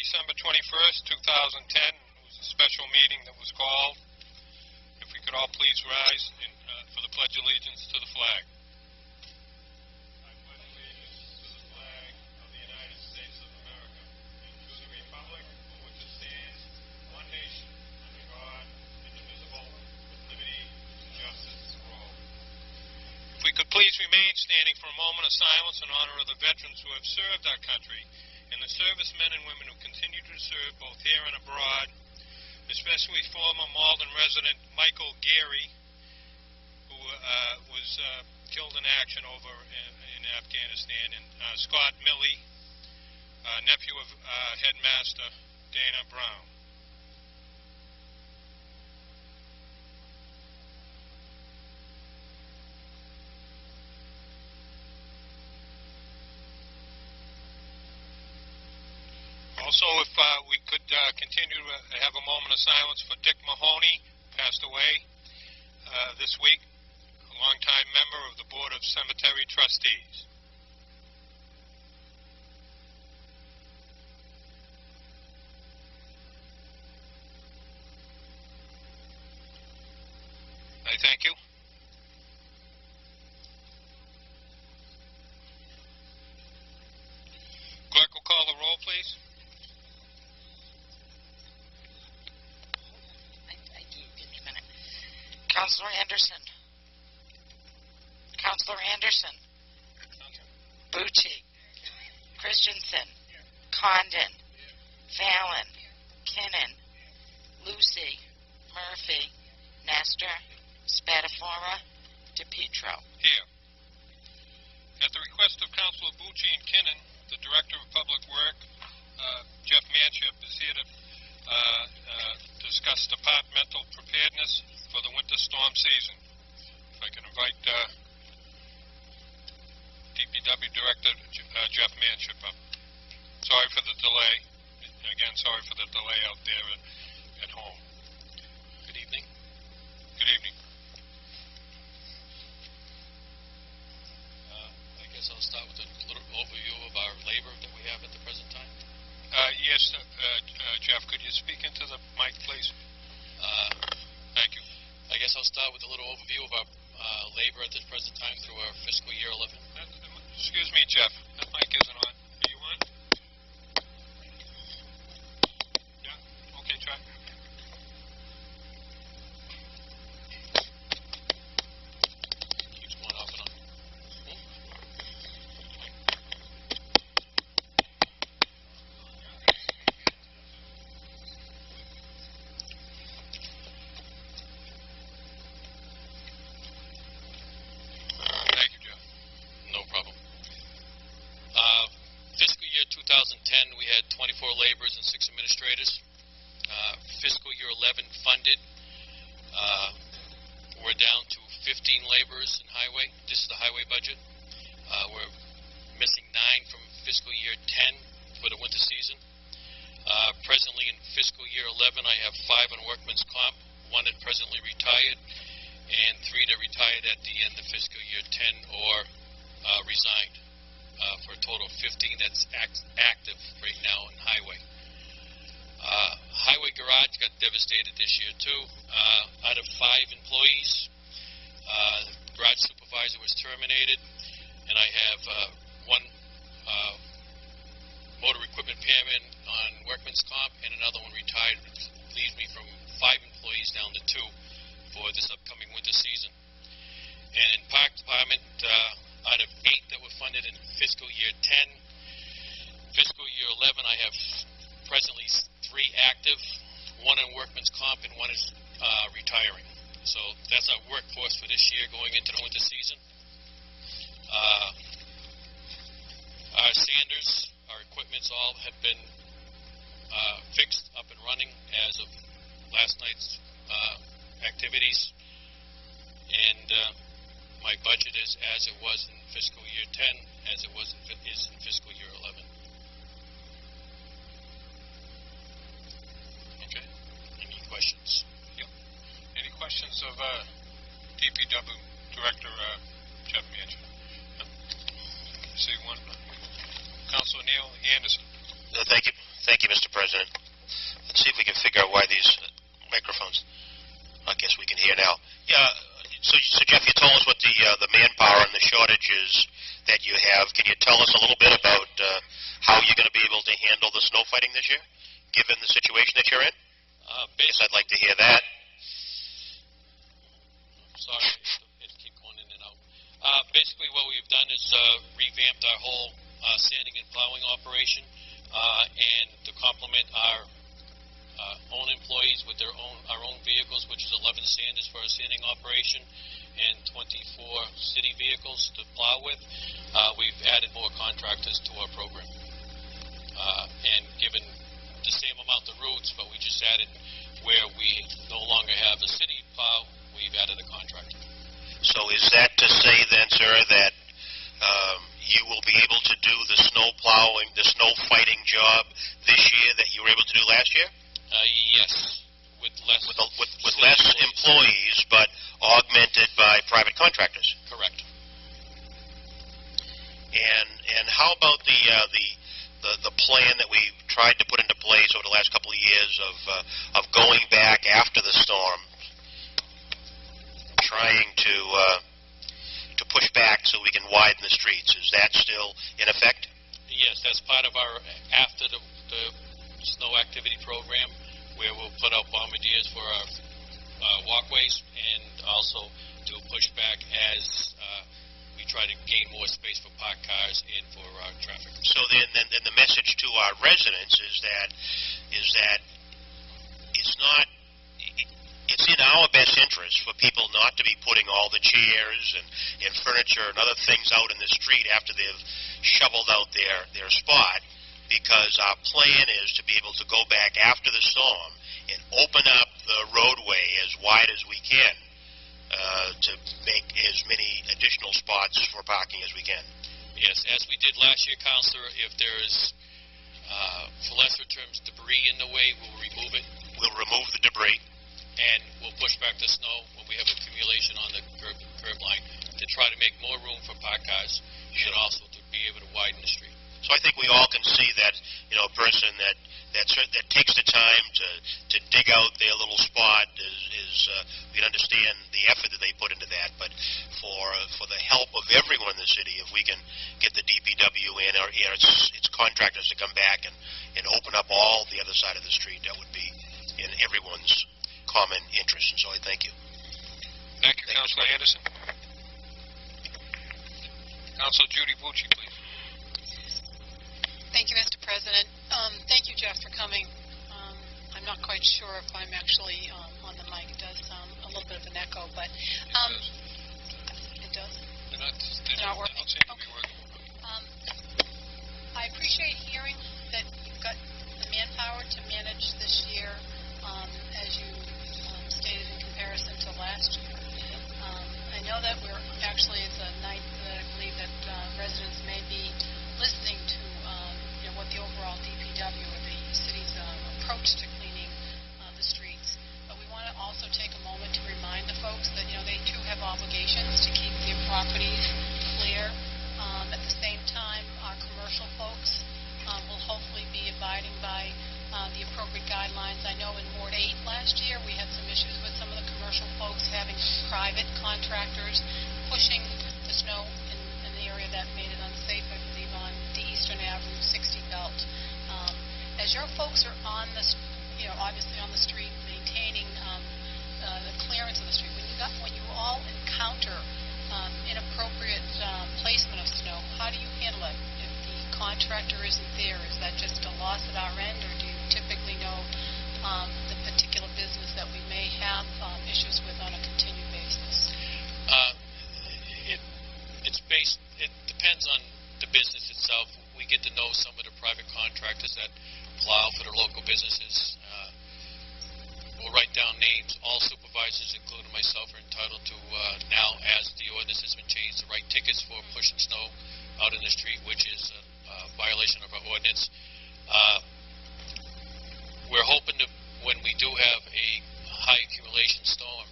December 21st, 2010. It was a special meeting that was called. If we could all please rise for the Pledge of Allegiance to the flag. I pledge allegiance to the flag of the United States of America and to the republic for which it stands, one nation, under God, indivisible, with liberty and justice for all. If we could please remain standing for a moment of silence in honor of the veterans who have served our country and the servicemen and women who continue to serve both here and abroad, especially former Malden resident Michael Gary, who was killed in action over in Afghanistan, and Scott Milley, nephew of Headmaster Dana Brown. Also, if we could continue to have a moment of silence for Dick Mahoney, passed away this week, a longtime member of the Board of Cemetery Trustees. I thank you. Clerk will call the roll, please. Councilor Anderson. Councilor Anderson. Bucci. Christensen. Condon. Fallon. Kinnon. Lucy. Murphy. Nestor. Spatafora. DePietro. Here. At the request of Councilor Bucci and Kinnon, the Director of Public Work, Jeff Manship, is here to discuss departmental preparedness for the winter storm season. If I can invite DPW Director Jeff Manship up. Sorry for the delay. Again, sorry for the delay out there at home. Good evening. Good evening. I guess I'll start with a little overview of our labor that we have at the present time. Yes, Jeff, could you speak into the mic, please? Thank you. I guess I'll start with a little overview of our labor at this present time through our fiscal year 11. Excuse me, Jeff. That mic isn't on. Are you on? Yeah? Okay, try. Keeps going off and on. Thank you, Jeff. No problem. Fiscal year 2010, we had 24 laborers and 6 administrators. Fiscal year 11 funded, we're down to 15 laborers in highway. This is the highway budget. We're missing 9 from fiscal year 10 for the winter season. Presently in fiscal year 11, I have 5 on workman's comp, 1 that presently retired, and 3 that retired at the end of fiscal year 10 or resigned, for a total of 15 that's active right now in highway. Highway garage got devastated this year too. Out of 5 employees, garage supervisor was terminated, and I have 1 motor equipment repairman on workman's comp and another one retired, which leaves me from 5 employees down to 2 for this upcoming winter season. And in park department, out of 8 that were funded in fiscal year 10, fiscal year 11, I have presently 3 active, 1 on workman's comp and 1 is retiring. So that's our workforce for this year going into the winter season. Our sanders, our equipments all have been fixed, up and running as of last night's activities. And my budget is as it was in fiscal year 10, as it was is in fiscal year 11. Okay. Any questions? Yep. Any questions of DPW Director Jeff Manchin? See one. Councilor Neil Anderson. Thank you. Thank you, Mr. President. Let's see if we can figure out why these microphones. I guess we can hear now. Yeah. So Jeff, you told us what the manpower and the shortages that you have. Can you tell us a little bit about how you're going to be able to handle the snow fighting this year, given the situation that you're in? I'd like to hear that. Sorry, it keep going in and out. Basically, what we've done is revamped our whole sanding and plowing operation, and to complement our own employees with our own vehicles, which is 11 sanders for our sanding operation and 24 city vehicles to plow with. We've added more contractors to our program, and given the same amount of routes, but we just added where we no longer have a city plow, we've added a contractor. So is that to say then, sir, that you will be able to do the snow plowing, the snow fighting job this year that you were able to do last year? Yes, with less employees, but augmented by private contractors. Correct. And how about the plan that we've tried to put into place over the last couple of years of going back after the storm, trying to push back so we can widen the streets? Is that still in effect? Yes, that's part of our after the snow activity program, where we'll put out bombardiers for our walkways and also do pushback as we try to gain more space for parked cars and for traffic. So then the message to our residents is that it's in our best interest for people not to be putting all the chairs and furniture and other things out in the street after they've shoveled out their spot, because our plan is to be able to go back after the storm and open up the roadway as wide as we can to make as many additional spots for parking as we can. Yes, as we did last year, Councillor, if there is, for lesser terms, debris in the way, we'll remove it. We'll remove the debris. And we'll push back the snow when we have accumulation on the curb line to try to make more room for parked cars and also to be able to widen the street. So I think we all can see that, a person that takes the time to dig out their little spot is we can understand the effort that they put into that. But for the help of everyone in the city, if we can get the DPW in or its contractors to come back and open up all the other side of the street, that would be in everyone's common interest. And so I thank you. Thank you, Councilor Anderson. Councilor Judy Bucci, please. Thank you, Mr. President. Thank you, Jeff, for coming. I'm not quite sure if I'm actually on the mic. It does sound a little bit of an echo, but it does. They're not working. They don't seem to be working. I appreciate hearing that you've got the manpower to manage this year, as you stated in comparison to last year. I know that we're actually, it's a night that I believe that residents may be listening to what the overall DPW or the city's approach to cleaning the streets. But we want to also take a moment to remind the folks that they too have obligations to keep their properties clear. At the same time, our commercial folks will hopefully be abiding by the appropriate guidelines. I know in Ward 8 last year we had some issues with some of the commercial folks having private contractors pushing the snow in the area that made it unsafe, I believe, on the Eastern Avenue 60 belt. As your folks are on the, obviously on the street, maintaining the clearance of the street, when you all encounter inappropriate placement of snow, how do you handle it? If the contractor isn't there, is that just a loss at our end, or do you typically know the particular business that we may have issues with on a continued basis? It depends on the business itself. We get to know some of the private contractors that plow for their local businesses. We'll write down names. All supervisors, including myself, are entitled to now, as the ordinance has been changed, to write tickets for pushing snow out in the street, which is a violation of our ordinance. We're hoping to, when we do have a high accumulation storm,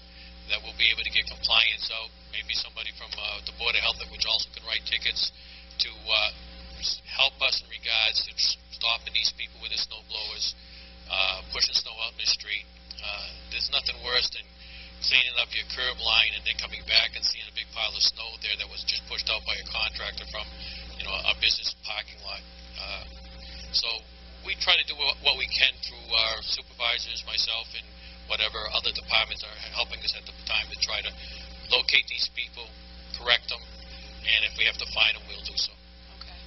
that we'll be able to get compliance out. Maybe somebody from the Board of Health, which also can write tickets, to help us in regards to stopping these these people with their snow blowers, pushing snow out in the street. There's nothing worse than cleaning up your curb line and then coming back and seeing a big pile of snow there that was just pushed out by a contractor from, a business parking lot. So we try to do what we can through our supervisors, myself, and whatever other departments are helping us at the time to try to locate these people, correct them, and if we have to find them, we'll do so. Okay.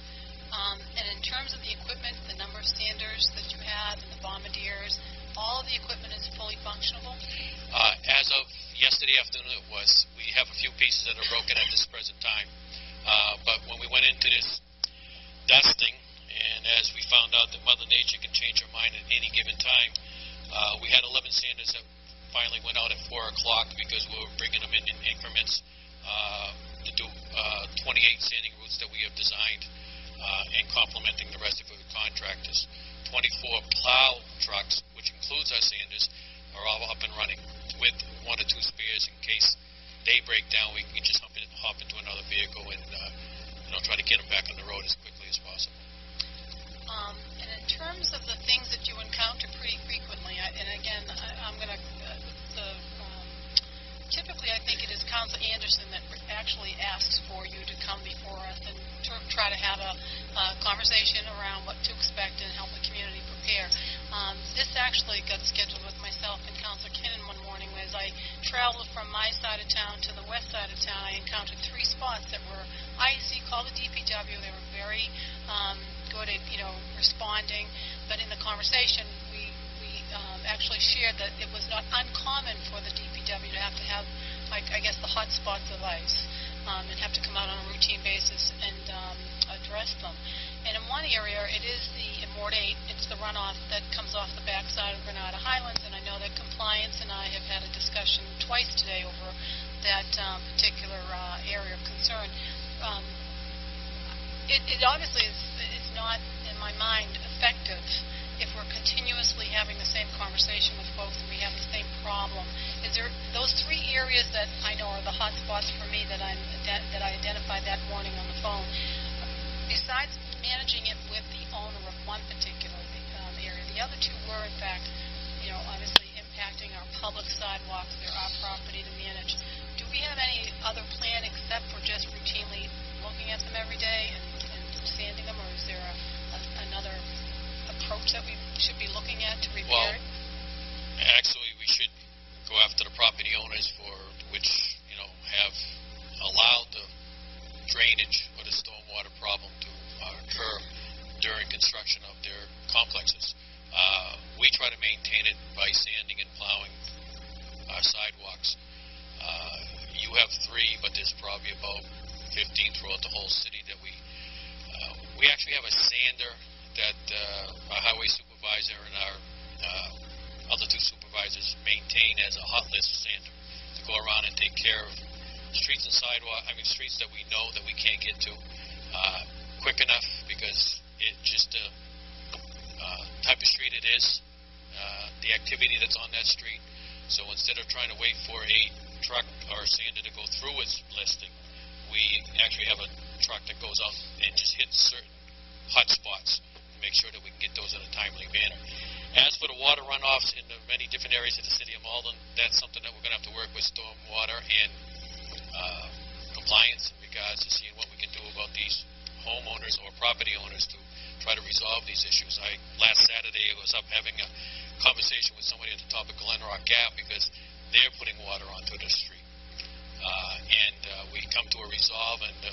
And in terms of the equipment, the number of sanders that you have and the bombardiers, all of the equipment is fully functional? As of yesterday afternoon it was. We have a few pieces that are broken at this present time. But when we went into this dusting, and as we found out that Mother Nature can change her mind at any given time, we had 11 sanders that finally went out at 4 o'clock because we were bringing them in increments to do 28 sanding routes that we have designed and complementing the rest of the contractors. 24 plow trucks, which includes our sanders, are all up and running with 1 or 2 spares in case they break down. We can just hop into another vehicle and try to get them back on the road as quickly as possible. And in terms of the things that you encounter pretty frequently, and again, I'm going to, typically I think it is Council Anderson that actually asks for you to come before us and try to have a conversation around what to expect and help the community prepare. This actually got scheduled with myself and Councilor Kinnon one morning. As I traveled from my side of town to the west side of town, I encountered 3 spots that were icy, called the DPW. They were very good at, responding, but in the conversation, we actually shared that it was not uncommon for the DPW to have, I guess, the hot spots of ice and have to come out on a routine basis and address them. And in one area, it is the Morte, it's the runoff that comes off the backside of Granada Highlands, and I know that Compliance and I have had a discussion twice today over that particular area of concern. It obviously is not, in my mind, effective if we're continuously having the same conversation with folks and we have the same problem. Is there those 3 areas that I know are the hot spots for me that I identified that morning on the phone? Besides managing it with the owner of one particular area, the other 2 were, in fact, obviously impacting our public sidewalks. They're our property to manage. Do we have any other plan except for just routinely looking at them every day and sanding them, or is there another approach that we should be looking at to repair it? Actually, we should go after the property owners which have allowed the drainage or the stormwater problem to occur during construction of their complexes. We try to maintain it by sanding and plowing our sidewalks. You have 3, but there's probably about 15 throughout the whole city that we actually have a sander that our highway supervisor and our other 2 supervisors maintain as a hot list sander to go around and take care of streets and streets that we know that we can't get to quick enough because it just type of street it is, the activity that's on that street. So instead of trying to wait for a truck or a sander to go through its listing, we actually have a truck that goes out and just hits certain hot spots and make sure that we can get those in a timely manner. As for the water runoffs in the many different areas of the city of Malden, that's something that we're going to have to work with stormwater and compliance in regards to seeing what we can do about these homeowners or property owners to try to resolve these issues. Last Saturday I was up having a conversation with somebody at the top of Glen Rock Gap because they're putting water onto the street. We come to a resolve, and the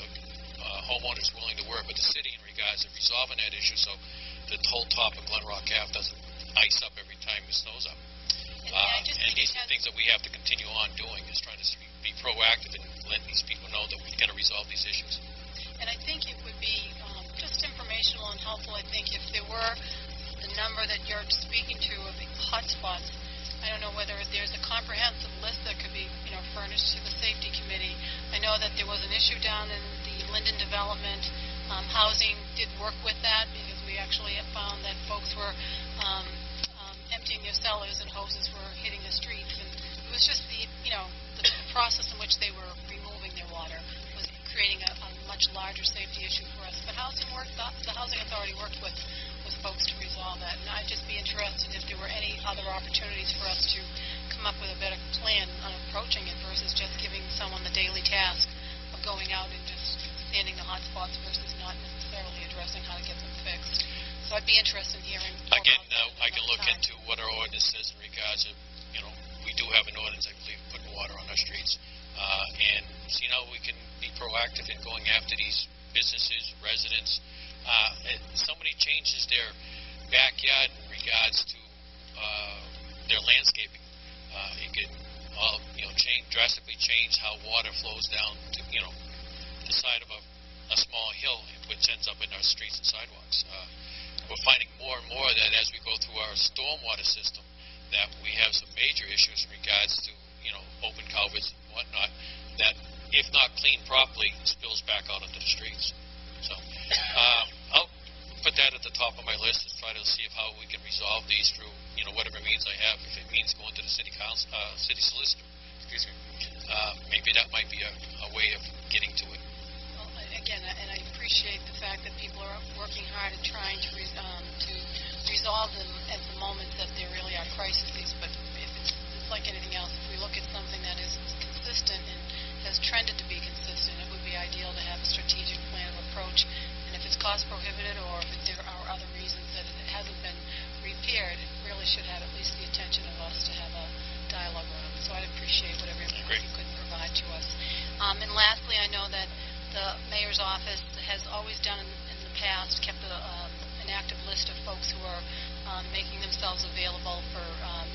homeowners willing to work with the city in regards to resolving that issue so the whole top of Glen Rock Gap doesn't ice up every time it snows up. And these are things that we have to continue on doing, is trying to be proactive and letting these people know that we've got to resolve these issues. And I think it would be just informational and helpful, I think, if there were the number that you're speaking to of the hot spots. I don't know whether there's a comprehensive list that could be, furnished to the safety committee. I know that there was an issue down in the Linden development. Housing did work with that because we actually have found that folks were emptying their cellars and hoses were hitting the streets. And it was just the process in which they were removing their water was creating a much larger safety issue for us. But housing worked. The housing authority worked with folks to resolve interested if there were any other opportunities for us to come up with a better plan on approaching it versus just giving someone the daily task of going out and just standing the hot spots versus not necessarily addressing how to get them fixed. So I'd be interested in hearing more Again, about that I can look another time. into what our ordinance says in regards to, we do have an ordinance, I believe, putting water on our streets, and see how we can be proactive in going after these businesses, residents. Somebody changes their backyard in regards to their landscaping. It can drastically change how water flows down to, the side of a small hill, which ends up in our streets and sidewalks. We're finding more and more that as we go through our stormwater system, that we have some major issues in regards to, open culverts and whatnot, that if not cleaned properly, spills back out into the streets. So I'll put that at the top of my list and try to see how we can resolve these through, whatever means I have. If it means going to the city council, city solicitor, excuse me, maybe that might be a way of getting to it. Well, again, and I appreciate the fact that people are working hard at trying to resolve them at the moment that there really are crises. But if it's like anything else, if we look at something that is consistent and has trended to be consistent, it would be ideal to have a strategic plan of approach. And if it's cost prohibitive or if there are other reasons that it hasn't been repaired, it really should have at least the attention of us to have a dialogue around it. So I'd appreciate whatever input you could provide to us. And lastly, I know that the mayor's office has always done in the past, kept an active list of folks who are making themselves available for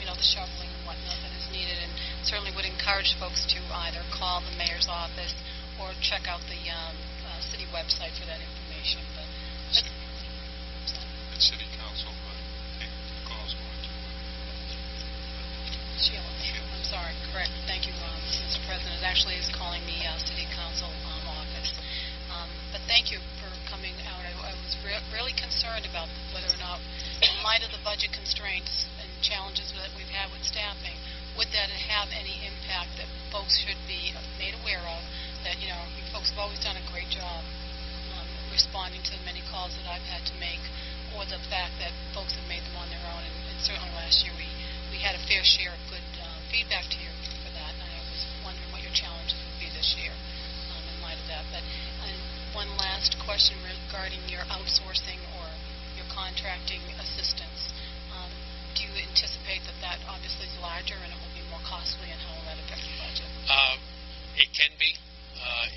the shoveling and whatnot that is needed, and certainly would encourage folks to either call the mayor's office or check out the city website for that information. But The city council, but the call's going to Sheila. I'm sorry, correct. Thank you, Mr. President. It actually is calling the city council office. But thank you for coming out. I was really concerned about whether or not, in light of the budget constraints and challenges that we've had with staffing, would that have any impact that folks should be made aware of, that, you folks have always done a great job responding to the many calls that I've had to make, or the fact that folks have made them on their own. And certainly last year we had a fair share of good feedback to you for that, and I was wondering what your challenges would be this year in light of that. But one last question regarding your outsourcing or your contracting assistance. Do you anticipate that obviously is larger and it will be more costly, and how will that affect the budget? It can be.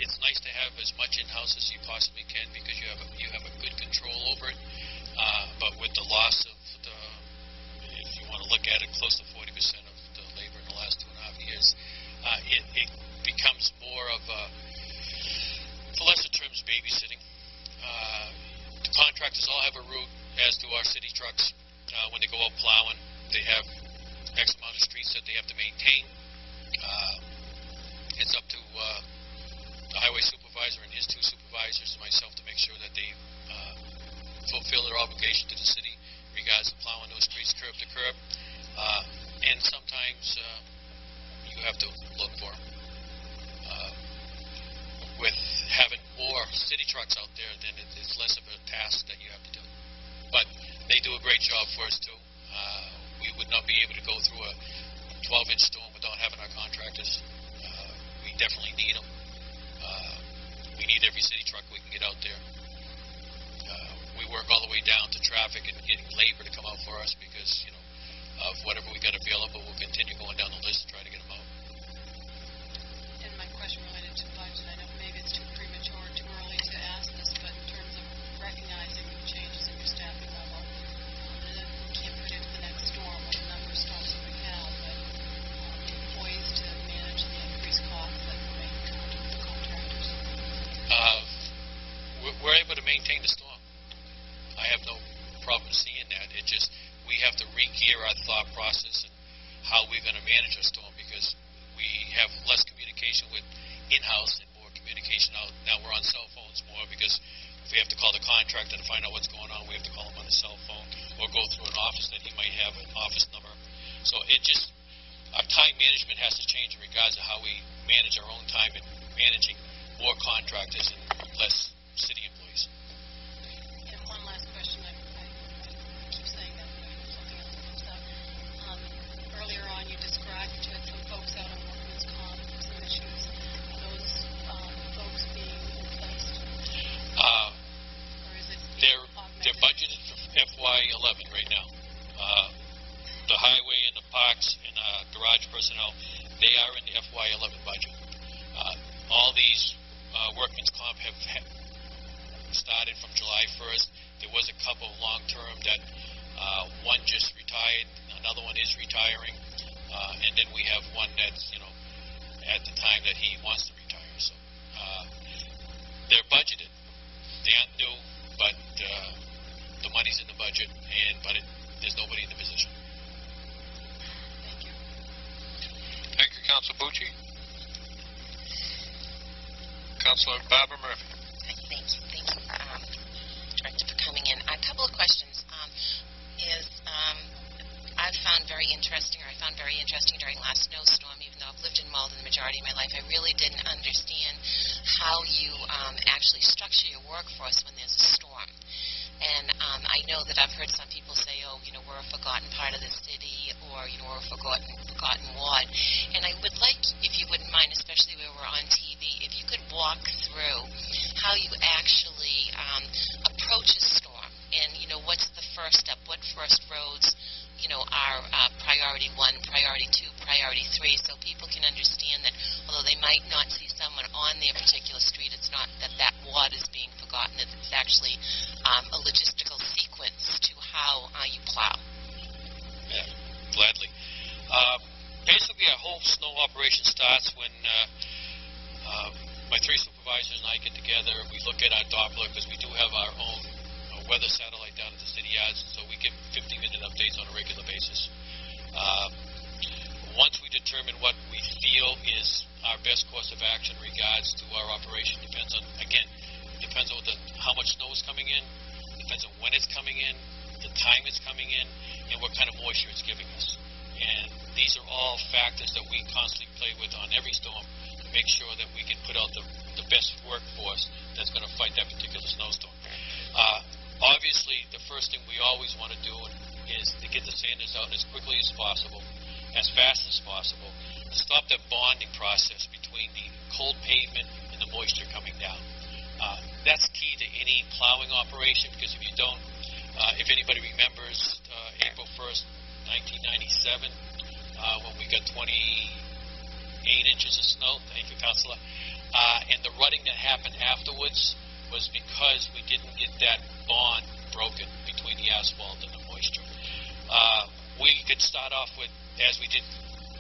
It's nice to have as much in-house as you possibly can because you have a good control over it. But with the loss of if you want to look at it, close to 40% of the labor in the last 2.5 years, it becomes more of for lesser terms, babysitting. The contractors all have a route, as do our city trucks. When they go out plowing, they have X amount of streets that they have to maintain. It's up to the highway supervisor and his 2 supervisors and myself to make sure that they fulfill their obligation to the city in regards to plowing those streets curb to curb. And sometimes you have to look for them. With having more city trucks out there, then it's less of a task that you have to do. But they do a great job for us too. We would not be able to go through a 12-inch storm without having our contractors. We definitely need them. We need every city truck we can get out there. We work all the way down to traffic and getting labor to come out for us because, of whatever we got available, we'll continue going down the list and try to get them out. And my question related to budget, I know maybe it's too premature or too early to ask this, but in terms of recognizing the changes in your staffing level, and we can't predict the next storm or the number of storms that we have, but poised to manage the increased costs that we may encounter with the contractors. We're able to maintain the storm. I have no problem seeing that. It just, we have to re-gear our thought process and how we're going to manage our storm because we have less communication with in-house and more communication out. Now we're on cell phones more because if we have to call the contractor to find out what's going on, we have to call him on the cell phone or go through an office that he might have an office number. So it just, our time management has to change in regards to how we manage our own time and managing more contractors and less city employees. And one last question, I keep saying that, but I have something else to FY11 right now. The highway and the parks and garage personnel, they are in the FY11 budget. All these workman's comp have started from July 1st. There was a couple long-term that one just retired, another one is retiring, and then we have one that's, at the time that he wants to retire. So they're budgeted. They aren't new, but the money's in the budget, but there's nobody in the position. Thank you. Thank you, Councilor Bucci. Councilor Barbara Murphy. Thank you, Director, for coming in. A couple of questions. I found very interesting during last snowstorm, even though I've lived in Malden the majority of my life, I really didn't understand how you actually structure your workforce when there's a storm. And I know that I've heard some people say, we're a forgotten part of the city, or, we're a forgotten ward. And I would like, if you wouldn't mind, especially where we're on TV, if you could walk through how you actually approach a storm, and, what's the first step, what first roads, are priority 1, priority 2, priority 3, so people can understand that although they might not see someone on their particular street, it's not that ward is being forgotten, it's actually a logistical sequence to how you plow. Yeah, gladly. Basically, our whole snow operation starts when my 3 supervisors and I get together. We look at our Doppler, because we do have our own weather satellite down at the city yards, so we give 50-minute updates on a regular basis. Once we determine what we feel is our best course of action in regards to our operation, depends on how much snow is coming in, depends on when it's coming in, the time it's coming in, and what kind of moisture it's giving us. And these are all factors that we constantly play with on every storm to make sure that we can put out the best workforce that's going to fight that particular snowstorm. Obviously, the first thing we always want to do is to get the sanders out as quickly as possible, as fast as possible, to stop that bonding process between the cold pavement and the moisture coming down. That's key to any plowing operation, because if you don't, if anybody remembers April 1st, 1997, when we got 28 inches of snow, thank you, Councilor, and the rutting that happened afterwards was because we didn't get that bond broken between the asphalt and the moisture. We could start off with, as we did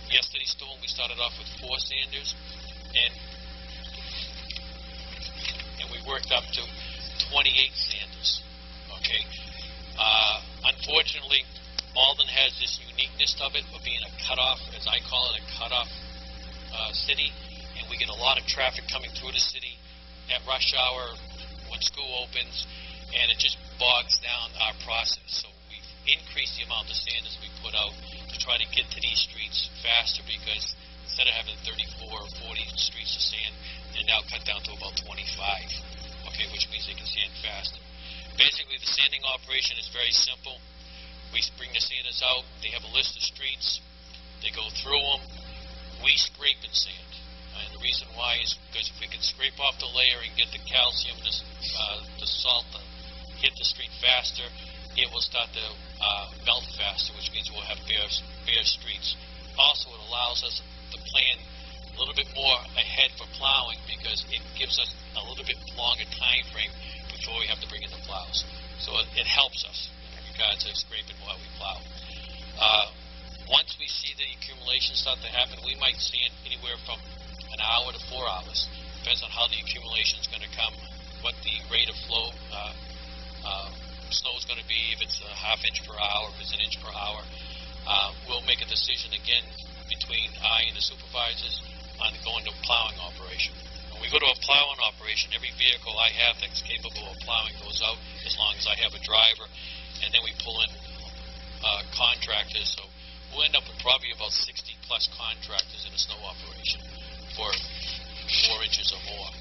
yesterday's storm, we started off with 4 sanders, and we worked up to 28 sanders. Okay. Unfortunately, Malden has this uniqueness of it, of being a cutoff, as I call it, a cutoff city, and we get a lot of traffic coming through the city at rush hour when school opens, and it just bogs down our process. So we've increased the amount of sanders we put out to try to get to these streets faster, because instead of having 34 or 40 streets of sand, they're now cut down to about 25, okay, which means they can sand faster. Basically, the sanding operation is very simple. We bring the sanders out, they have a list of streets, they go through them, we scrape and sand. And the reason why is because if we can scrape off the layer and get the calcium, the salt to hit the street faster, it will start to melt faster, which means we'll have bare streets. Also, it allows us to plan a little bit more ahead for plowing, because it gives us a little bit longer time frame before we have to bring in the plows. So it helps us in regards to scraping while we plow. Once we see the accumulation start to happen, we might sand anywhere from an hour to 4 hours. Depends on how the accumulation is going to come, what the rate of flow snow is going to be, if it's a ½ inch per hour, if it's an inch per hour. We'll make a decision again between I and the supervisors on going to a plowing operation. When we go to a plowing operation, every vehicle I have that's capable of plowing goes out, as long as I have a driver, and then we pull in contractors. So we'll end up with probably about 60 plus contractors in a snow operation for 4 inches or more.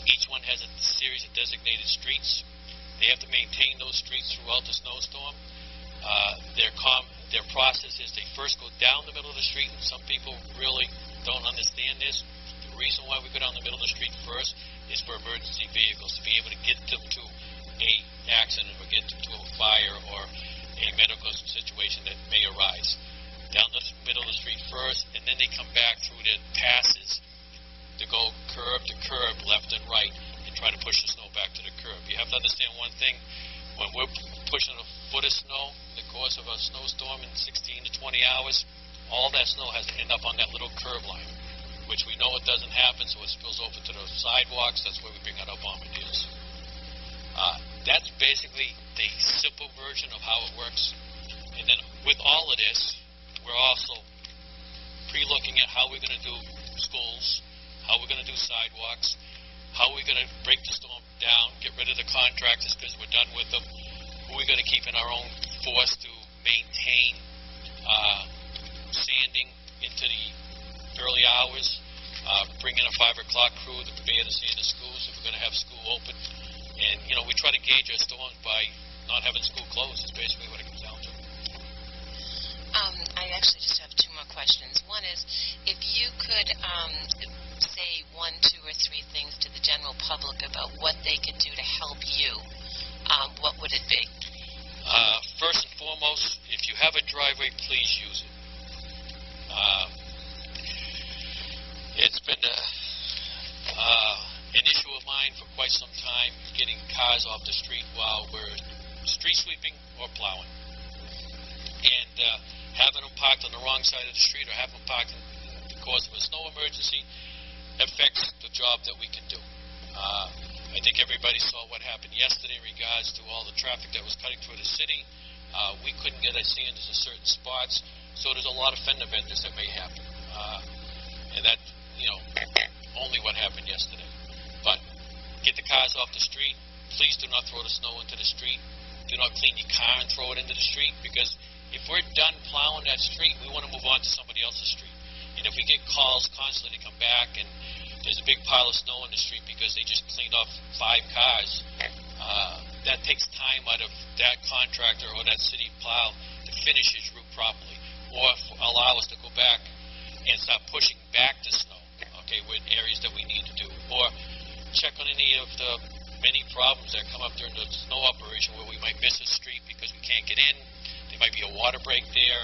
Each one has a series of designated streets. They have to maintain those streets throughout the snowstorm. Their process is they first go down the middle of the street, and some people really don't understand this. The reason why we go down the middle of the street first is for emergency vehicles, to be able to get them to a accident or get into a fire or a medical situation that may arise. Down the middle of the street first, and then they come back through the passes to go curb to curb, left and right, and try to push the snow back to the curb. You have to understand one thing: when we're pushing a foot of snow in the course of a snowstorm in 16 to 20 hours, all that snow has to end up on that little curb line, which we know it doesn't happen, so it spills over to the sidewalks. That's where we bring out our bombardiers. That's basically the simple version of how it works. And then with all of this, we're also pre-looking at how we're going to do schools, how we're going to do sidewalks, how we're going to break the storm down, get rid of the contractors because we're done with them, who we're going to keep in our own force to maintain sanding into the early hours, bring in a 5 o'clock crew to prepare to sand the schools if we're going to have school open. And, you know, we try to gauge our storms by not having school closed. Is basically what it comes down to. I actually just have two more questions. One is, if you could say 1, 2, or 3 things to the general public about what they could do to help you, what would it be? First and foremost, if you have a driveway, please use it. It's been an issue of mine for quite some time, getting cars off the street while we're street sweeping or plowing. And having them parked on the wrong side of the street or having them parked in the course of a snow emergency affects the job that we can do. I think everybody saw what happened yesterday in regards to all the traffic that was cutting through the city. We couldn't get our sanders in certain spots, so there's a lot of fender benders that may happen. And that, you know, only what happened yesterday. But get the cars off the street. Please do not throw the snow into the street. Do not clean your car and throw it into the street, because if we're done plowing that street, we want to move on to somebody else's street. And if we get calls constantly to come back and there's a big pile of snow in the street because they just cleaned off 5 cars, that takes time out of that contractor or that city plow to finish his route properly, or allow us to go back and start pushing back the snow, okay, with areas that we need to do, or check on any of the many problems that come up during the snow operation where we might miss a street because we can't get in. There might be a water break there.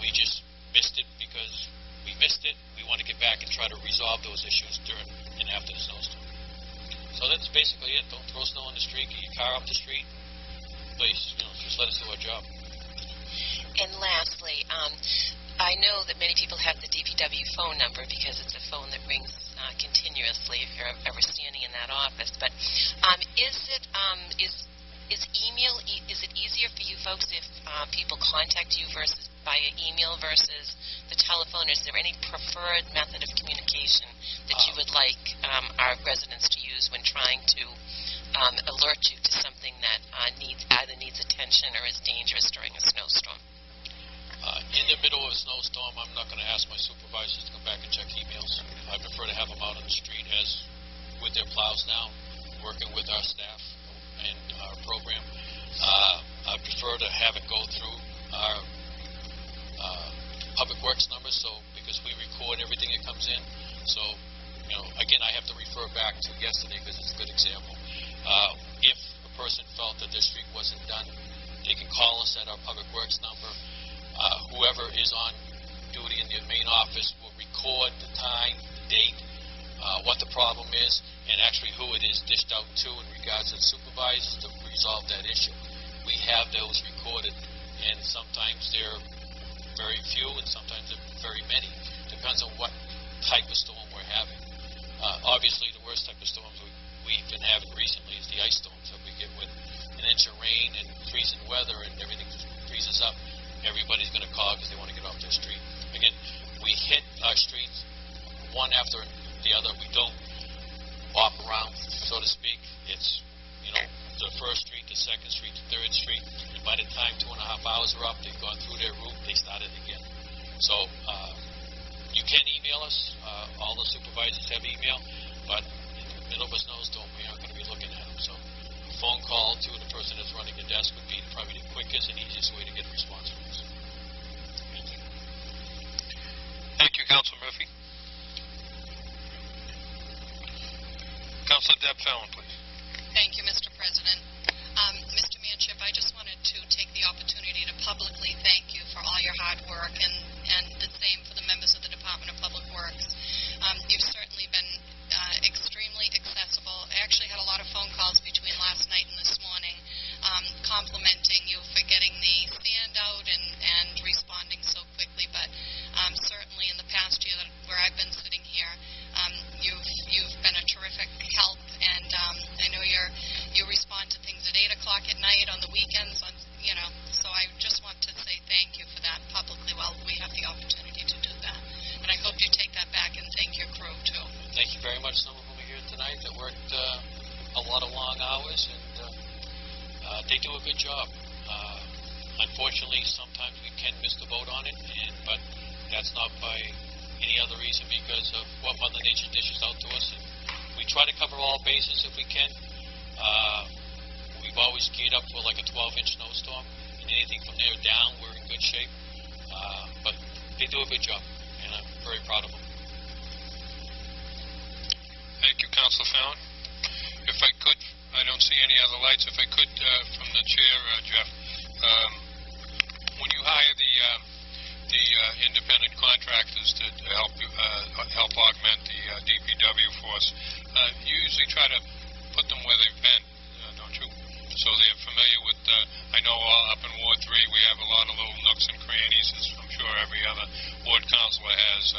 We just missed it because we missed it. We want to get back and try to resolve those issues during and after the snowstorm. So that's basically it. Don't throw snow in the street. Get your car off the street. Please, you know, just let us do our job. And lastly, I know that many people have the DPW phone number because it's a phone that rings continuously if you're ever standing in that office. But is email, is it easier for you folks if people contact you versus via email versus the telephone? Is there any preferred method of communication that you would like our residents to use when trying to alert you to something that either needs attention or is dangerous during a snowstorm? In the middle of a snowstorm, I'm not going to ask my supervisors to come back and check emails. I prefer to have them out on the street as with their plows now, working with our staff and our program. I prefer to have it go through our public works number, because we record everything that comes in. So, you know, again, I have to refer back to yesterday because it's a good example. If a person felt that their street wasn't done, they can call us at our public works number. Whoever is on duty in the main office will record the time, the date, what the problem is, and actually who it is dished out to in regards to the supervisors to resolve that issue. We have those recorded, and sometimes they're very few, and sometimes they're very many. Depends on what type of storm we're having. Obviously, the worst type of storms we've been having recently is the ice storms that we get with an inch of rain and freezing weather, and everything freezes up. Everybody's going to call because they want to get off their street. Again, we hit our streets one after the other. We don't hop around, so to speak. It's, you know, the first street, the second street, the third street. And by the time 2.5 hours are up, they've gone through their route, they started again. So you can email us. All the supervisors have email, but in the middle of a snowstorm, we aren't going to be looking at them. So a phone call to the person that's running the desk would be probably the quickest and easiest way to get a response from us. Thank you. Thank you, Councilor Murphy. Councilor Deb Fallon, please. Thank you, Mr. good job. Unfortunately, sometimes we can miss the boat on it, but that's not by any other reason because of what Mother Nature dishes out to us. And we try to cover all bases if we can. We've always geared up for like a 12-inch snowstorm, and anything from there down, we're in good shape. But they do a good job, and I'm very proud of them. Thank you, Councilor Fallon. If I could, I don't see any other lights. If I could, from the chair, Jeff, when you hire the independent contractors to help augment the DPW force, you usually try to put them where they've been, don't you? So they're familiar with, I know up in Ward 3 we have a lot of little nooks and crannies, as I'm sure every other ward councilor has,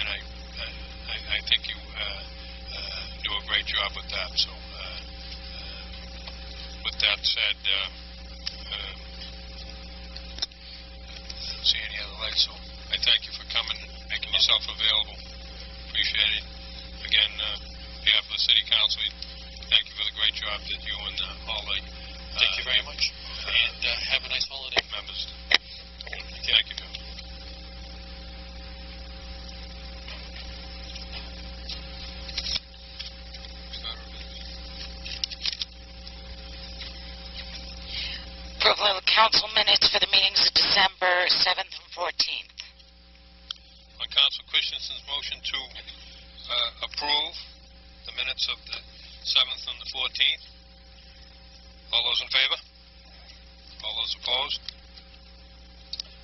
and I think you do a great job with that. So with that said, see any other lights, so I thank you for coming and making yourself available. Appreciate it. Again, on behalf of the City Council, thank you for the great job that you and all the Thank you very much, and have a nice holiday. Members. Thank you. Approval of council minutes for the meetings of December 7th and 14th. On Councilor Christensen's motion to approve the minutes of the 7th and the 14th, all those in favor? All those opposed?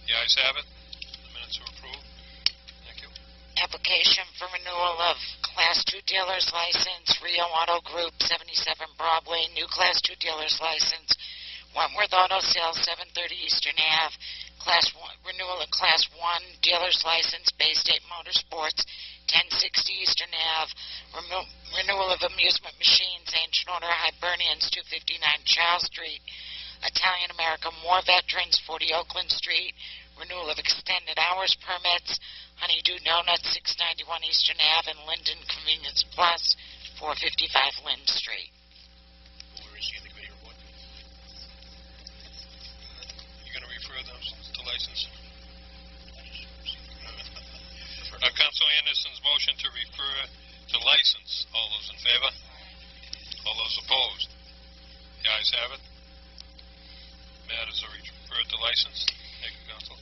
The ayes have it. The minutes are approved. Thank you. Application for renewal of Class 2 dealer's license, Rio Auto Group, 77 Broadway, new Class 2 dealer's license, Wentworth Auto Sales, 730 Eastern Ave, renewal of Class 1 dealer's license, Bay State Motorsports, 1060 Eastern Ave, renewal of amusement machines, Ancient Order Hibernians, 259 Charles Street, Italian American War Veterans, 40 Oakland Street, renewal of extended hours permits, Honeydew Donuts, 691 Eastern Ave, and Linden Convenience Plus, 455 Lynn Street. Where is he in the committee report? You're going to refer those to license? Councilor Anderson's motion to refer to license. All those in favor? All those opposed? The ayes have it. Matters are referred to license. Thank you, Council.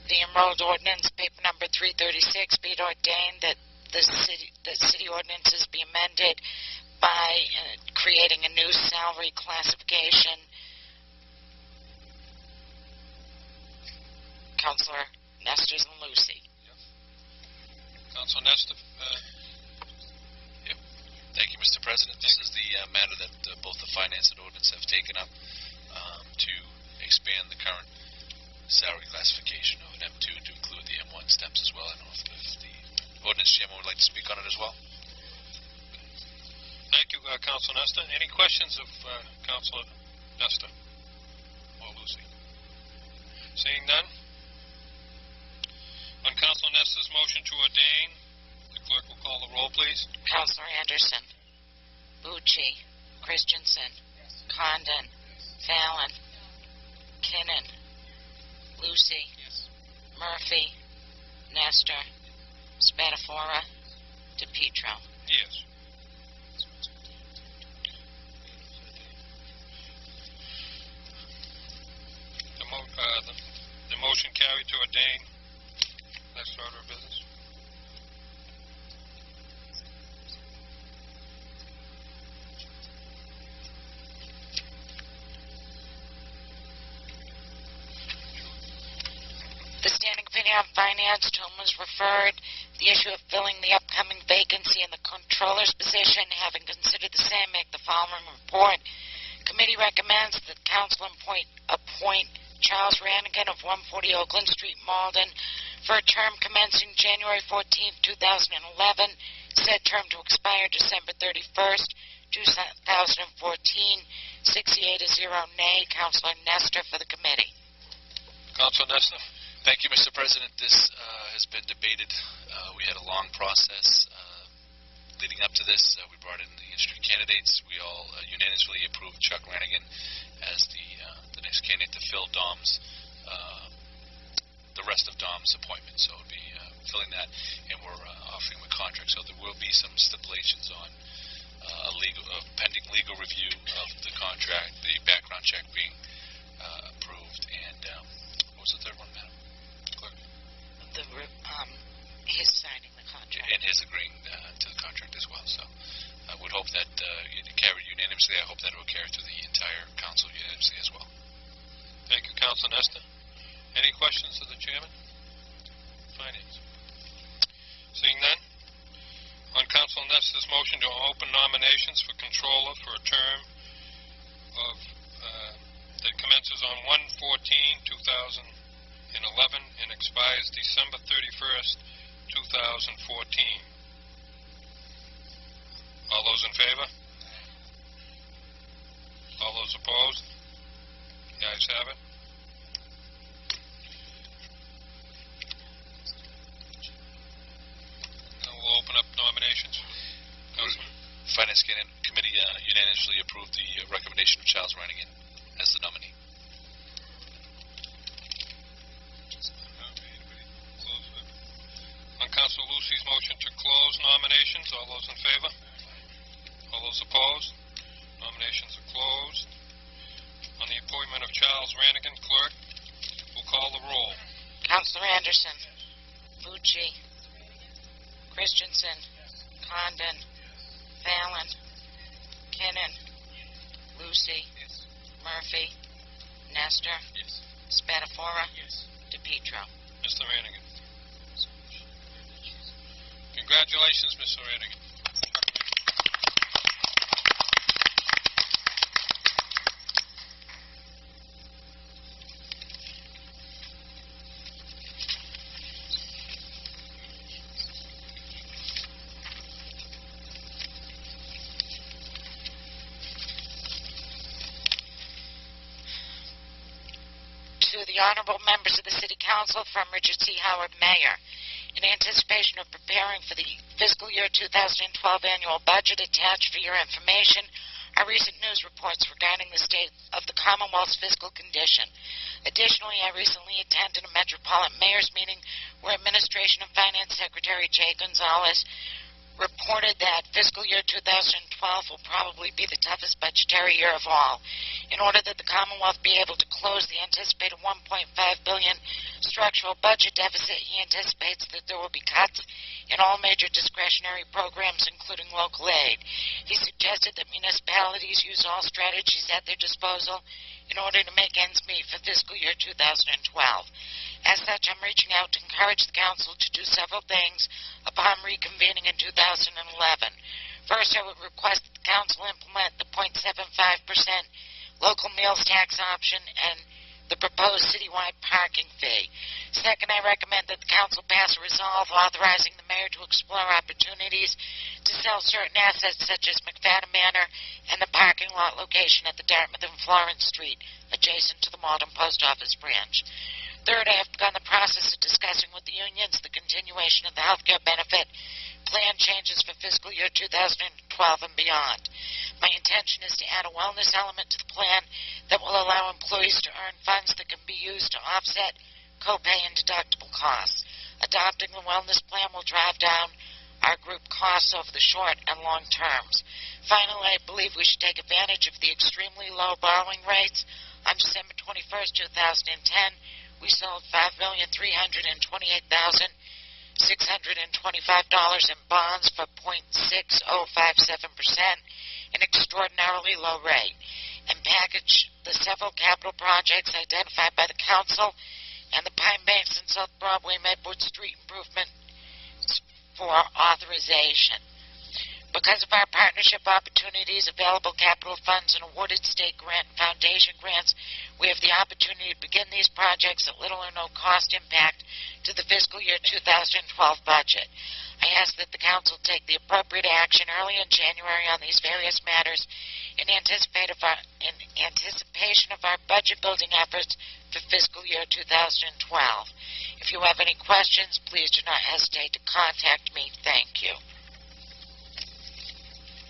The enrolled ordinance, paper number 336, be it ordained that the city ordinances be amended by creating a new salary classification. Councilor Nesters and Lucy. Yep. Councilor Nestor. Yep. Thank you, Mr. President. This is the matter that both the Finance and Ordinance have taken up to expand the current salary classification of an M2 to include the M1 steps as well. I don't know if the Ordinance Chairman would like to speak on it as well. Thank you, Councilor Nestor. Any questions of Councilor Nestor or Lucy? Seeing none. On Councilor Nestor's motion to ordain, the clerk will call the roll, please. Councilor Anderson. Bucci. Christensen. Condon. Fallon. Kinnon. Lucy. Murphy. Nestor. Spatafora. DePietro. Yes. The motion carried to ordain. Next order of business. The Standing Committee on Finance, to whom was referred the issue of filling the upcoming vacancy in the controller's position, having considered the same, make the following report. Committee recommends that council appoint Charles Rannigan of 140 Oakland Street, Malden, for a term commencing January 14, 2011, said term to expire December 31st, 2014, 68-0 nay. Councilor Nestor for the committee. Councilor Nestor. Thank you, Mr. President. This has been debated. We had a long process leading up to this. We brought in the against three candidates. We all unanimously approved Chuck Ranigan as the next candidate to fill the rest of Dom's appointment. So it'll be filling that, and we're offering him a contract. So there will be some stipulations on pending legal review of the contract, the background check being approved, and what was the third one, Madam Clerk? His signing the contract. And his agreeing to the contract as well. So I would hope that it carried unanimously. I hope that it will carry through the entire council unanimously as well. Thank you, Councilor Nestor. Any questions to the Chairman? Finance. Seeing none, on Councilor Nestor's motion to open nominations for controller for a term of that commences on 1/14/2011 and expires December 31st, 2014. All those in favor? All those opposed? The ayes have it. Now we'll open up nominations. Councilman. Finance Committee unanimously approved the recommendation of Charles Ranigan as the nominee. On Councilor Lucy's motion to close nominations, all those in favor? All those opposed? Nominations are closed. On the appointment of Charles Ranigan, Clerk, will call the roll. Councilor Anderson. Fucci. Christensen. Condon. Fallon. Kinnon. Lucy. Murphy. Nestor. Spatafora. DePietro. Mr. Ranigan. Congratulations, Mr. Ranigan. To the honorable members of the City Council from Richard C. Howard, Mayor. In anticipation of preparing for the fiscal year 2012 annual budget attached for your information are recent news reports regarding the state of the Commonwealth's fiscal condition. Additionally, I recently attended a Metropolitan Mayor's meeting where Administration and Finance Secretary Jay Gonzalez reported that fiscal year 2012 will probably be the toughest budgetary year of all. In order that the Commonwealth be able to close the anticipated $1.5 billion structural budget deficit, he anticipates that there will be cuts in all major discretionary programs, including local aid. He suggested that municipalities use all strategies at their disposal in order to make ends meet for fiscal year 2012. As such, I'm reaching out to encourage the Council to do several things upon reconvening in 2011. First, I would request that the Council implement the 0.75% local meals tax option and the proposed citywide parking fee. Second, I recommend that the Council pass a resolve authorizing the Mayor to explore opportunities to sell certain assets such as McFadden Manor and the parking lot location at the Dartmouth and Florence Street, adjacent to the Malden Post Office branch. Third, I have begun the process of discussing with the unions the continuation of the health care benefit plan changes for fiscal year 2012 and beyond. My intention is to add a wellness element to the plan that will allow employees to earn funds that can be used to offset copay and deductible costs. Adopting the wellness plan will drive down our group costs over the short and long terms. Finally, I believe we should take advantage of the extremely low borrowing rates. On December 21st, 2010, we sold $5,328,625 in bonds for 0.6057%, an extraordinarily low rate, and packaged the several capital projects identified by the Council and the Pine Banks and South Broadway Medwood Street improvement for authorization. Because of our partnership opportunities, available capital funds, and awarded state grant and foundation grants, we have the opportunity to begin these projects at little or no cost impact to the fiscal year 2012 budget. I ask that the Council take the appropriate action early in January on these various matters in anticipation of our budget-building efforts for fiscal year 2012. If you have any questions, please do not hesitate to contact me. Thank you.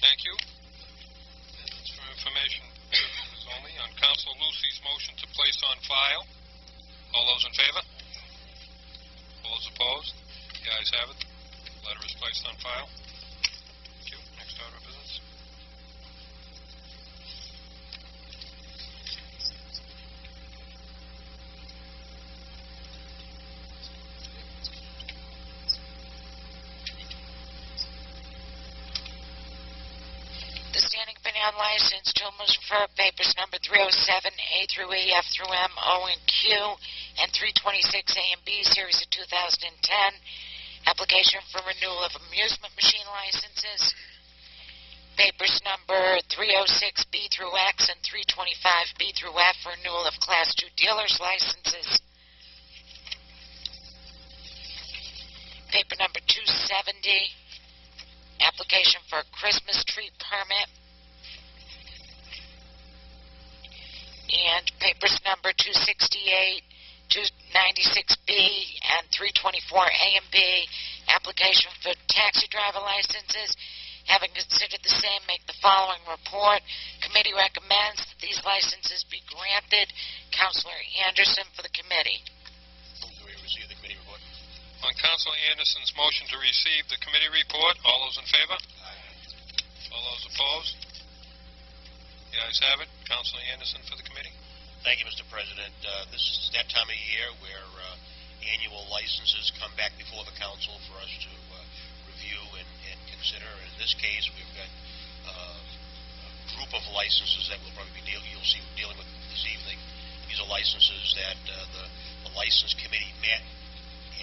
Thank you. file. All those in favor? All those opposed? The ayes have it. The letter is placed on file. Thank you. Next order of business. The standing committee on license to whom was referred papers number 307, A through E, F through M, O and Q, and 326, A and B, series of 2010. Application for renewal of amusement machine licenses. Papers number 306, B through X, and 325, B through F, for renewal of Class 2 dealers licenses. Paper number 270, application for a Christmas tree permit. And papers number 268, 296B, and 324A and B, application for taxi driver licenses. Having considered the same, make the following report. Committee recommends that these licenses be granted. Councilor Anderson for the committee. Move that we receive the committee report. On Councilor Anderson's motion to receive the committee report, all those in favor? All those opposed? The ayes have it. Councilor Anderson for the committee. Thank you, Mr. President. This is that time of year where annual licenses come back before the council for us to review and consider. In this case, we've got a group of licenses that we'll probably be dealing with this evening. These are licenses that the license committee met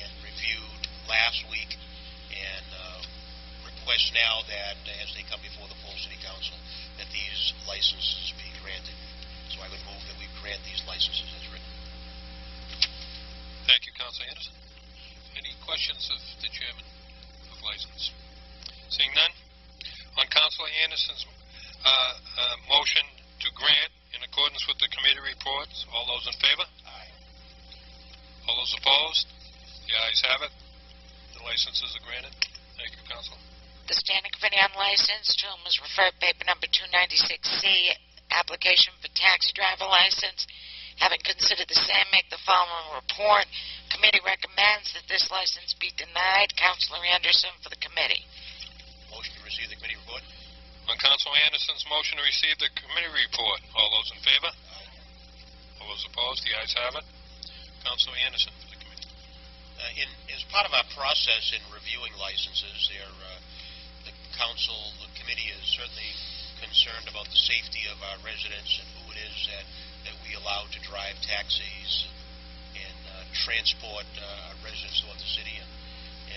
and reviewed last week, and request now that as they come before the full city council, that these licenses be granted. So I would move that we grant these licenses as written. Thank you, Councilor Anderson. Any questions of the chairman of license? Seeing none, on Councilor Anderson's motion to grant in accordance with the committee reports, all those in favor? Aye. All those opposed? The ayes have it. The licenses are granted. Thank you, Councilor. The Standing Committee on License, to whom was referred paper number 296C, application for taxi driver license. Having considered the same, make the following report. Committee recommends that this license be denied. Councilor Anderson for the committee. Motion to receive the committee report. On Councilor Anderson's motion to receive the committee report, all those in favor? All those opposed? The ayes have it. Councilor Anderson for the committee. As part of our process in reviewing licenses, the committee is certainly concerned about the safety of our residents and who it is that we allow to drive taxis and transport residents throughout the city. And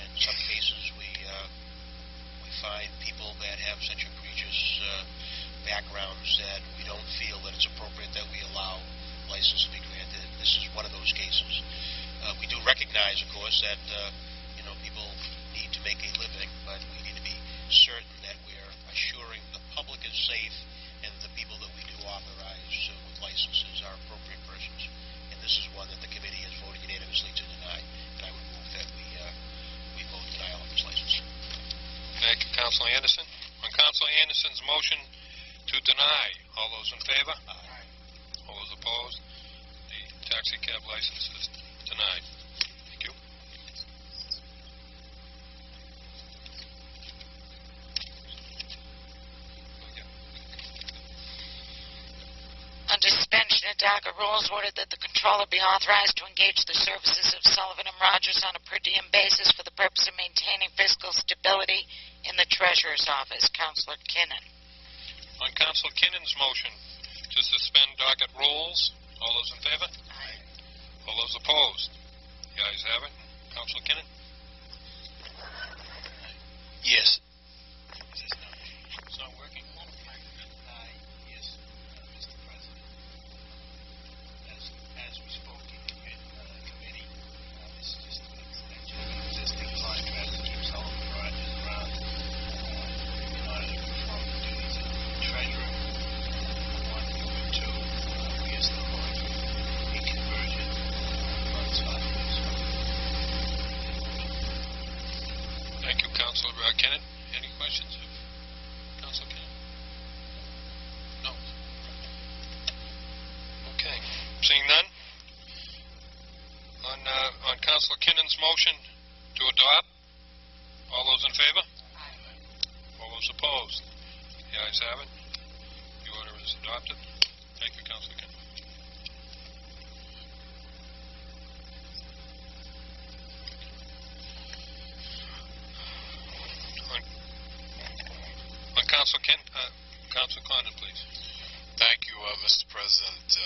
in some cases, we find people that have such egregious backgrounds that we don't feel that it's appropriate that we allow license to be granted. This is one of those cases. We do recognize, of course, that people need to make a living, but we need to be certain that we're assuring the public is safe and the people that we do authorize with licenses are appropriate persons. And this is one that the committee has voted unanimously to deny. And I would move that we vote denial of this license. Thank you, Councilor Anderson. On Councilor Anderson's motion to deny, all those in favor? Aye. All those opposed? The taxi cab license is denied. Thank you. Under suspension of DACA rules, ordered that the controller be authorized to engage the services of Sullivan & Rogers on a per diem basis for the purpose of maintaining fiscal stability in the Treasurer's office. Councilor Kinnon. On Councilor Kinnon's motion to suspend docket rules, all those in favor? Aye. All those opposed? The ayes have it. Councilor Kinnon? Yes. It's not working. Yes, Mr. President. As we spoke in committee, this is just an extension of an existing contract to keep Sullivan Rogers around in order to perform the duties of treasurer. One, number two, we are still going through a conversion funds office. Thank you, Councilor Kinnon. Any questions of Councilor Kinnon? No. Okay. Seeing none, Councilor Kinnon's motion to adopt. All those in favor? All those opposed? The ayes have it. The order is adopted. Thank you, Councilor Kinnon. Councilor Condon, please. Thank you, Mr. President.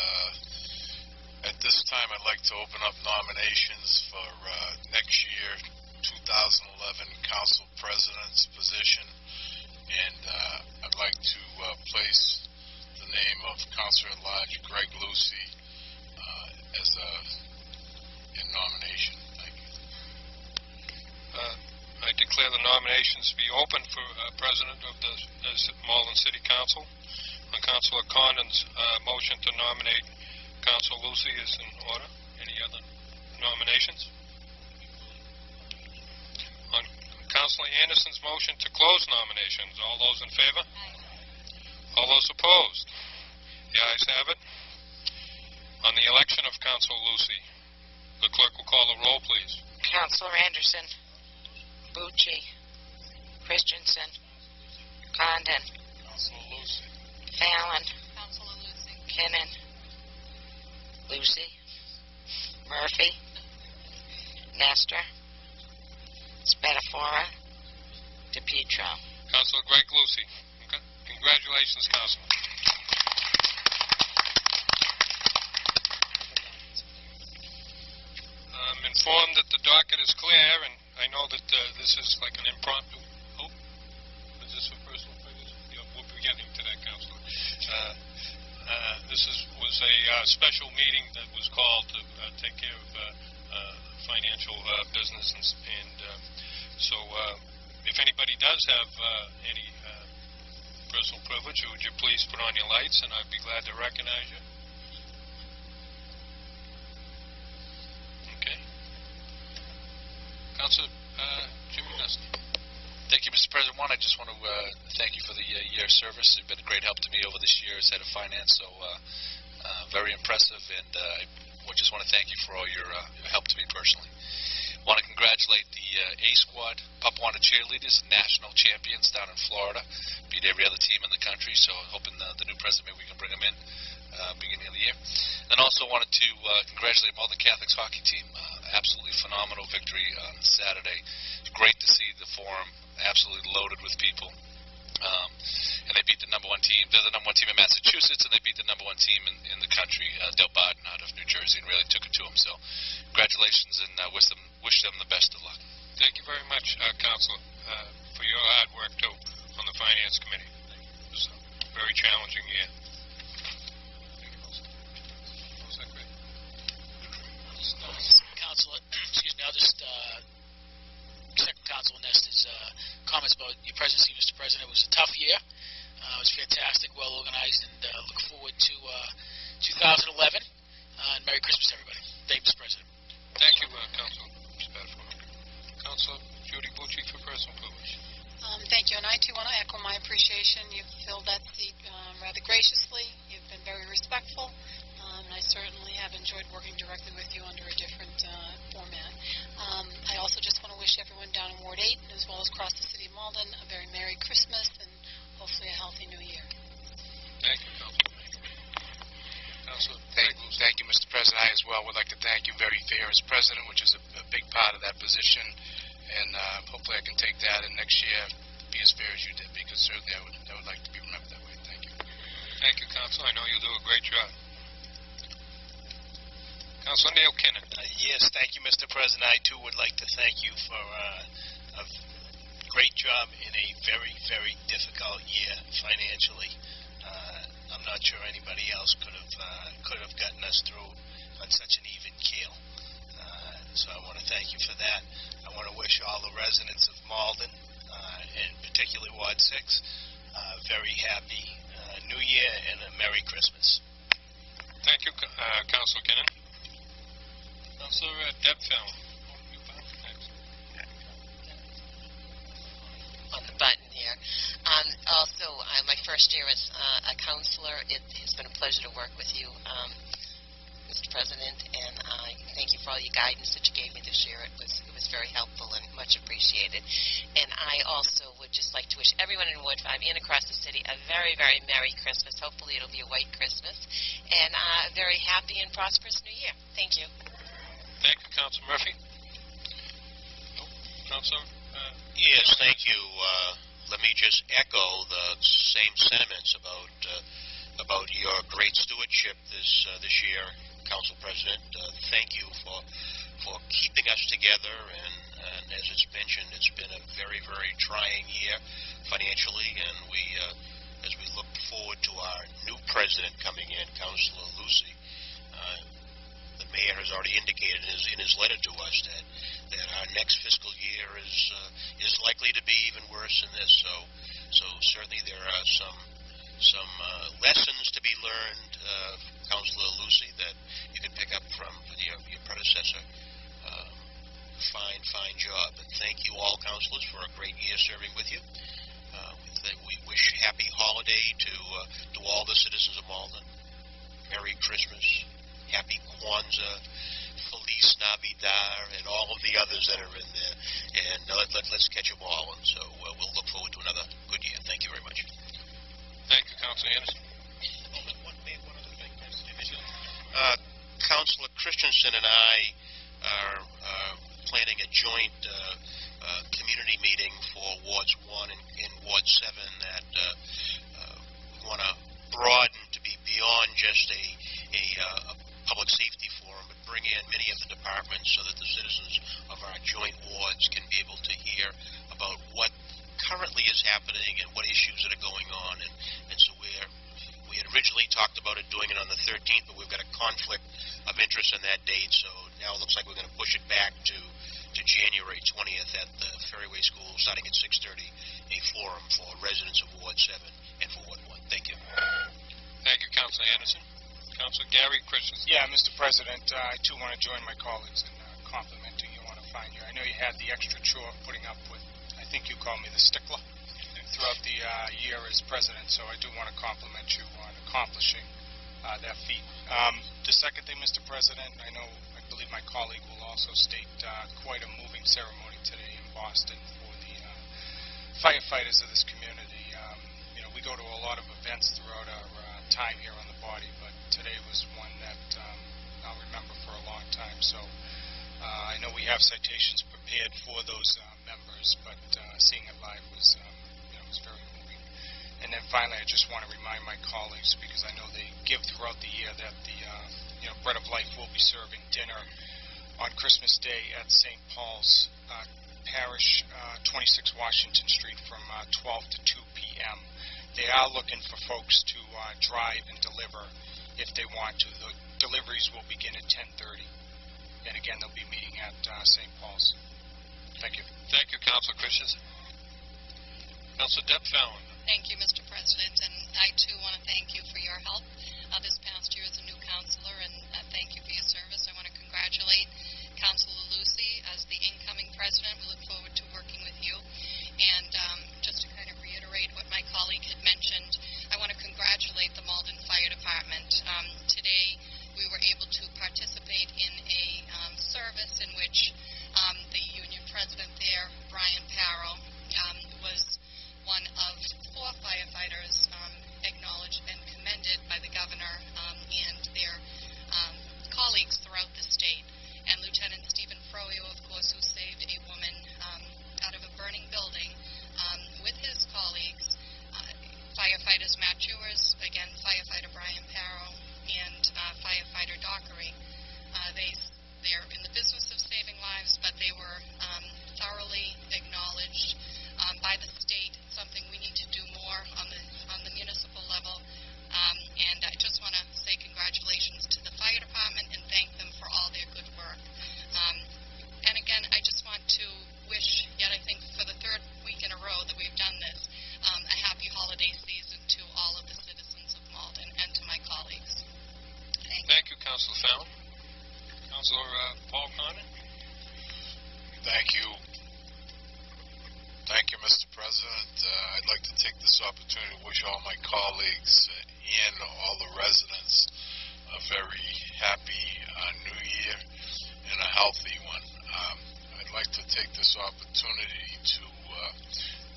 At this time, I'd like to open up nominations for next year, 2011 Council President's position, and I'd like to place the name of Councilor at Large Greg Lucy in nomination. Thank you. I declare the nominations to be open for President of the Malden City Council. On Councilor Condon's motion to nominate Councilor Lucy is in order. Any other nominations? On Councilor Anderson's motion to close nominations, all those in favor? All those opposed? The ayes have it. On the election of Councilor Lucy, the clerk will call the roll, please. Councilor Anderson, Bucci, Christensen, Condon, Councilor Lucy. Fallon, Councilor Lucy. Kinnon, Lucy, Murphy, Nestor, Spatafora, DePietro. Councilor Greg Lucy. Okay. Congratulations, Councilor. I'm informed that the docket is clear, and I know that this is like an impromptu. Oh, is this for personal figures? Yeah, we'll be getting to that, Councilor. This was a special meeting that was called to take care of financial business, and so if anybody does have any personal privilege, would you please put on your lights, and I'd be glad to recognize you. Okay. Councilor Jimmy Nestor. Thank you, Mr. President. One, I just want to thank you for the year of service. You've been a great help to me over this year as head of finance, so very impressive, and I just want to thank you for all your help to me personally. I want to congratulate the A Squad Papuana cheerleaders, national champions down in Florida. Beat every other team in the country, so hoping the new president, maybe we can bring them in beginning of the year. And also wanted to congratulate Malden Catholics hockey team. Absolutely phenomenal victory on Saturday. Great to see the forum absolutely loaded with people. And they beat the number one team. They're the number one team in Massachusetts, and they beat the number one team in the country, Del Barton out of New Jersey, and really took it to them. So congratulations, and wish them the best of luck. Thank you very much, Councilor, for your hard work, too, on the Finance Committee. It was a very challenging year. Councilor, excuse me, I'll just second Councilor Nestor's comments about your presidency, Mr. President. It was a tough year. It was fantastic, well organized, and look forward to 2011. And Merry Christmas, everybody. Thank you, Mr. President. Thank you, Councilor Spatafora. Councilor Judy Bucci for personal privilege. Thank you, and I too want to echo my appreciation. You've filled that seat rather graciously. You've been very respectful, and I certainly have enjoyed working directly with you under a different format. I also just want to wish everyone down in Ward 8, as well as across the city of Malden, a very Merry Christmas and hopefully a healthy New Year. Thank you, Councilor. Councilor, thank you, Mr. President. I as well would like to thank you very fair as President, which is a big part of that position, and hopefully I can take that and next year be as fair as you did, because certainly I would like to be remembered that way. Thank you. Thank you, Councilor. I know you'll do a great job. Councilor Neil Kinnon. Yes, thank you, Mr. President. I, too, would like to thank you for a great job in a very, very difficult year financially. I'm not sure anybody else could have gotten us through on such an even keel. So I want to thank you for that. I want to wish all the residents of Malden, and particularly Ward 6, very happy New Year and a Merry Christmas. Thank you, Councilor Kinnon. Councilor Deb Fallon. On the button here. Also, my first year as a counselor, it has been a pleasure to work with you. Mr. President, and I thank you for all your guidance that you gave me this year. It was very helpful and much appreciated. And I also would just like to wish everyone in Ward 5 and across the city a very, very Merry Christmas. Hopefully it'll be a white Christmas, and a very happy and prosperous New Year. Thank you. Thank you, Councilor Murphy. Councilor? Yes, thank you. Let me just echo the same sentiments about your great stewardship this year, Council President. Thank you for keeping us together, and as it's mentioned, it's been a very, very trying year financially, and as we look forward to our new president coming in, Councilor Lucy, the mayor has already indicated in his letter to us that our next fiscal year is likely to be even worse than this. So certainly there are some lessons to be learned, Councilor Lucy, that you can pick up from your predecessor. Fine job, and thank you all, councilors, for a great year serving with you. We wish happy holiday to all the citizens of Malden. Merry Christmas, Happy Kwanzaa, Feliz Navidad, and all of the others that are in there. And let's catch them all, and so we'll look forward to another good year. Thank you very much. Thank you, Councilor Anderson. One other thing, Councilor Christensen and I are planning a joint community meeting for Wards 1 and Ward 7 that we want to broaden to be beyond just a public safety forum, but bring in many of the departments so that the citizens of our joint wards can be able to hear about what currently is happening and what issues that are going on. And so we had originally talked about doing it on the 13th, but we've got a conflict of interest on that date, so now it looks like we're going to push it back to January 20th at the Ferryway School, starting at 6:30, a forum for residents of Ward 7 and for Ward 1. Thank you. Thank you, Councilor Anderson. Councilor Gary Christensen. Yeah, Mr. President, I too want to join my colleagues in complimenting you on a fine year. I know you had the extra chore of putting up with, I think you called me the stickler, throughout the year as president, so I do want to compliment you on accomplishing that feat. The second thing, Mr. President, I believe my colleague will also state quite a moving ceremony today in Boston for the firefighters of this community. We go to a lot of events throughout our time here on the body, but today was one that I'll remember for a long time. So I know we have citations prepared for those members, but seeing it live was very moving. And then finally, I just want to remind my colleagues, because I know they give throughout the year, that the Bread of Life will be serving dinner on Christmas Day at St. Paul's Parish, 26 Washington Street, from 12 to 2 p.m. They are looking for folks to drive and deliver if they want to. The deliveries will begin at 10:30. And again, they'll be meeting at St. Paul's. Thank you. Thank you, Councilor Christensen. Councilor Deb Fallon. Thank you, Mr. President, and I too want to thank you for your help this past year as a new councilor, and thank you for your service. I want to congratulate Councilor Lucy as the incoming president. We look forward to working with you. And just to kind of reiterate what my colleague had mentioned, I want to congratulate the Malden Fire Department. Today we were able to participate in a service in which the union president there, Brian Parrow, was one of 4 firefighters acknowledged and commended by the governor and their colleagues throughout the state. And Lieutenant Stephen Froyo, of course, who saved a woman out of a burning building with his colleagues, firefighters Matt Jewers, again, firefighter Brian Parrow, and firefighter Dockery. They're in the business of saving lives, but they were thoroughly acknowledged by the state. It's something we need to do more on the municipal level. And I just want to say congratulations to the fire department and thank them for all their good work. And again, I just want to wish, yet I think for the 3rd week in a row that we've done this, a happy holiday season to all of the citizens of Malden and to my colleagues. Thank you, Councilor Fallon. Councilor Paul Connor. Thank you. Thank you, Mr. President. I'd like to take this opportunity to wish all my colleagues and all the residents a very happy opportunity to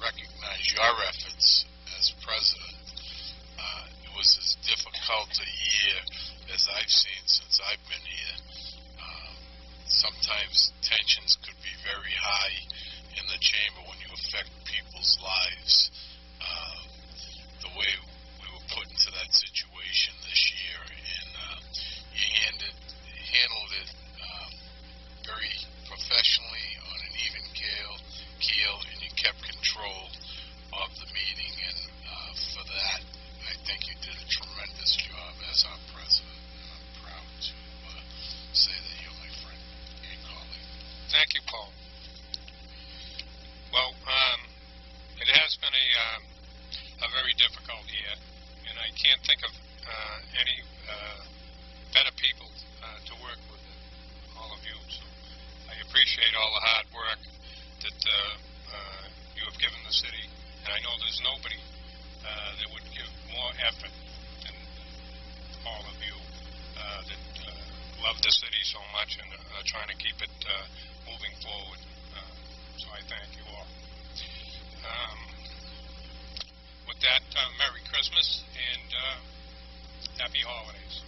recognize your efforts as president. It was as difficult a year as I've seen since I've been here. Sometimes tensions could be very high in the chamber when you affect people's lives. The way we were put into that situation this year, and you handled it very professionally on an even keel, and you kept control of the meeting, and for that, I think you did a tremendous job as our president, and I'm proud to say that you're my friend and colleague. Thank you, Paul. Well, it has been a very difficult year, and I can't think of any better people to work with than all of you. So I appreciate all the hard work that you have given the city, and I know there's nobody that would give more effort than all of you that love the city so much and are trying to keep it moving forward. So I thank you all. With that, Merry Christmas and Happy Holidays.